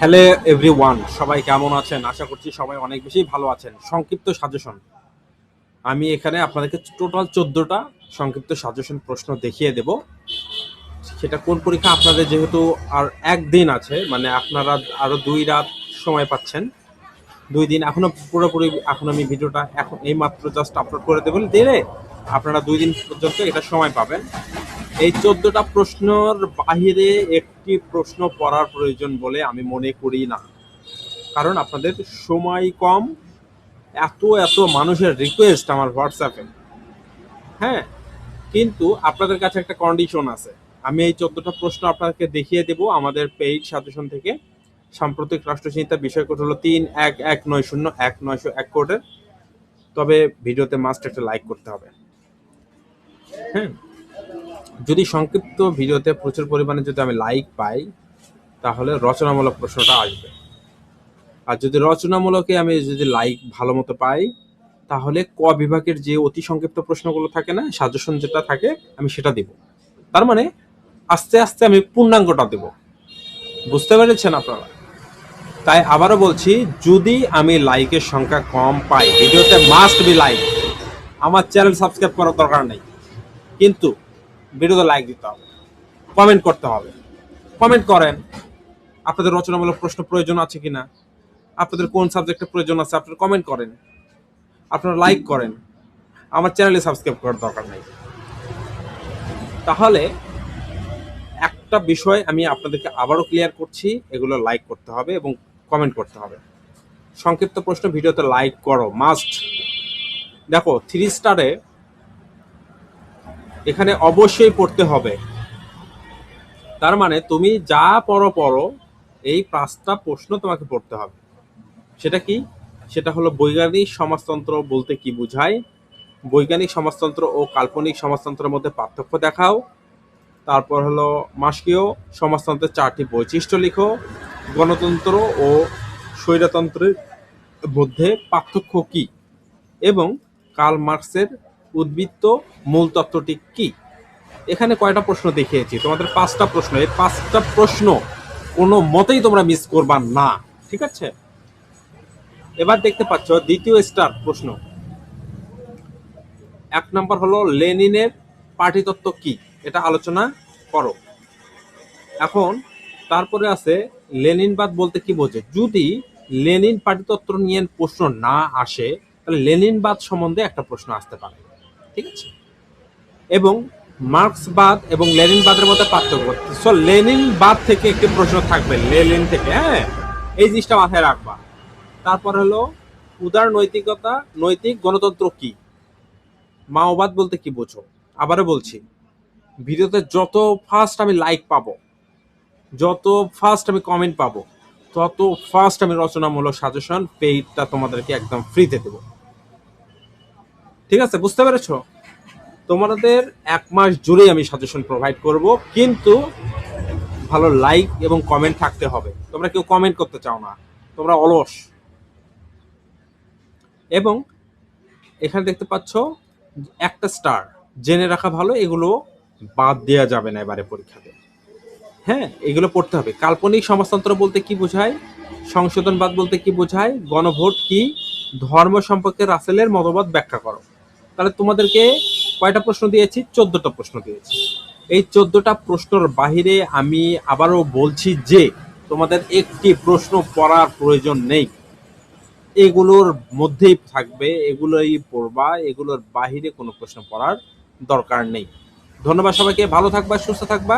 Hello everyone, সবাই কেমন আছেন? আশা করছি সবাই অনেক বেশি ভালো আছেন। সংক্ষিপ্ত সাজেশন, আমি এখানে আপনাদেরকে টোটাল 14টা সংক্ষিপ্ত সাজেশন প্রশ্ন দেখিয়ে দেব। সেটা কোন পরীক্ষা আপনাদের যেহেতু আর একদিন আছে, মানে আপনারা আরো 2 রাত সময় পাচ্ছেন। 2 দিন এখনো পুরোপুরি, এখন আমি ভিডিওটা এখন এই মাত্র জাস্ট আপলোড করে দেবেন, দিলে আপনারা 2 দিন পর্যন্ত এটা সময় পাবেন। এই 14টা প্রশ্নর বাহিরে একটি প্রশ্ন পড়ার প্রয়োজন বলে আমি মনে করি না, কারণ আপনাদের সময় কম। এত এত মানুষের রিকোয়েস্ট আমার হোয়াটসঅ্যাপে, হ্যাঁ, কিন্তু আপনাদের কাছে একটা কন্ডিশন আছে। আমি এই 14টা প্রশ্ন আপনাদেরকে দেখিয়ে দেব আমাদের পেইড সাজেশন থেকে। সাম্প্রতিক রাষ্ট্রচিন্তার বিষয় কোড হলো 311901901 কোডের। তবে ভিডিওতে মাস্ট একটা লাইক করতে হবে। হ্যাঁ, যদি সংক্ষিপ্ত ভিডিওতে প্রচুর পরিমাণে যদি আমি লাইক পাই, তাহলে রচনামূলক প্রশ্নটা আসবে। আর যদি রচনামূলকে আমি যদি লাইক ভালো মতো পাই, তাহলে ক বিভাগের যে অতি সংক্ষিপ্ত প্রশ্নগুলো থাকে না, সাজেশন যেটা থাকে, আমি সেটা দিব। তার মানে আস্তে আস্তে আমি পূর্ণাঙ্গটা দেব। বুঝতে পেরেছেন আপনারা? তাই আবারও বলছি, যদি আমি লাইকের সংখ্যা কম পাই, ভিডিওতে মাস্ট বি লাইক। আমার চ্যানেল সাবস্ক্রাইব করার দরকার নেই, কিন্তু ভিডিওতে লাইক দিতে হবে, কমেন্ট করতে হবে। কমেন্ট করেন আপনাদের রচনামূলক প্রশ্ন প্রয়োজন আছে কিনা, আপনাদের কোন সাবজেক্টের প্রয়োজন আছে, আপনারা কমেন্ট করেন, আপনারা লাইক করেন। আমার চ্যানেলে সাবস্ক্রাইব করার দরকার নেই। তাহলে একটা বিষয় আমি আপনাদেরকে আবারও ক্লিয়ার করছি, এগুলো লাইক করতে হবে এবং কমেন্ট করতে হবে। সংক্ষিপ্ত প্রশ্ন ভিডিওতে লাইক করো, মাস্ট। দেখো 3 স্টারে এখানে অবশ্যই পড়তে হবে। তার মানে তুমি যা পড়ো পড়ো, এই 5টা প্রশ্ন তোমাকে পড়তে হবে। সেটা কি? সেটা হলো বৈজ্ঞানিক সমাজতন্ত্র বলতে কি বোঝায়, বৈজ্ঞানিক সমাজতন্ত্র ও কাল্পনিক সমাজতন্ত্রের মধ্যে পার্থক্য দেখাও। তারপর হলো মার্ক্সীয় সমাজতন্ত্রের 4টি বৈশিষ্ট্য লিখো। গণতন্ত্র ও স্বৈরতন্ত্রের মধ্যে পার্থক্য কি, এবং কার্ল মার্কসের উদ্বৃত্ত মূল তত্ত্বটি কি। এখানে কয়টা প্রশ্ন দেখিয়েছি তোমাদের? 5টা প্রশ্ন। এই 5টা প্রশ্ন কোনো মতেই তোমরা মিস করবা না, ঠিক আছে? এবার দেখতে পাচ্ছ দ্বিতীয় স্টার প্রশ্ন। 1 নম্বর হলো লেনিনের পার্টিতত্ত্ব কি, এটা আলোচনা করো। এখন তারপরে আছে লেনিনবাদ বলতে কি বোঝে। যদি লেনিন পার্টিতত্ত্ব নিয়ে প্রশ্ন না আসে, তাহলে লেনিনবাদ সম্বন্ধে একটা প্রশ্ন আসতে পারে, ঠিক আছে? এবং মার্ক্সবাদ এবং লেনিনবাদের মধ্যে পার্থক্য। সো লেনিনবাদ থেকে একটি প্রশ্ন থাকবে, লেনিন থেকে, হ্যাঁ, এই জিনিসটা মাথায় রাখবা। তারপর হলো উদার নৈতিকতা, নৈতিক গণতন্ত্র কি, মাওবাদ বলতে কি বোঝো। আবারও বলছি, ভিডিওতে যত ফার্স্ট আমি লাইক পাবো, যত ফার্স্ট আমি কমেন্ট পাবো, তত ফার্স্ট আমি রচনামূলক সাজেশন পেইডটা তোমাদেরকে একদম ফ্রিতে দেবো। ঠিক আছে, বুঝতে পেরেছো? তোমাদের 1 মাস জুড়েই আমি সাজেশন প্রোভাইড করব, কিন্তু ভালো লাইক এবং কমেন্ট থাকতে হবে। তোমরা কেউ কমেন্ট করতে চাও না, তোমরা অলস। এবং এখানে দেখতে পাচ্ছ একটা স্টার, জেনে রাখা ভালো, এগুলো বাদ দেওয়া যাবে না এবারে পরীক্ষাতে। হ্যাঁ, এগুলো পড়তে হবে। কাল্পনিক সমাজতন্ত্র বলতে কি বোঝায়, সংশোধনবাদ বলতে কি বোঝায়, গণভোট কি, ধর্ম সম্পর্কে রাসেলের মতবাদ ব্যাখ্যা করো। তাহলে তোমাদেরকে কয়টা প্রশ্ন দিয়েছি? 14টা প্রশ্ন দিয়েছি। এই 14টা প্রশ্নের বাহিরে আমি আবারও বলছি যে তোমাদের একটি প্রশ্ন পড়ার প্রয়োজন নেই, এগুলোর মধ্যেই থাকবে, এগুলোই পড়বা, এগুলোর বাহিরে কোনো প্রশ্ন পড়ার দরকার নেই। ধন্যবাদ সবাইকে, ভালো থাকবা, সুস্থ থাকবা।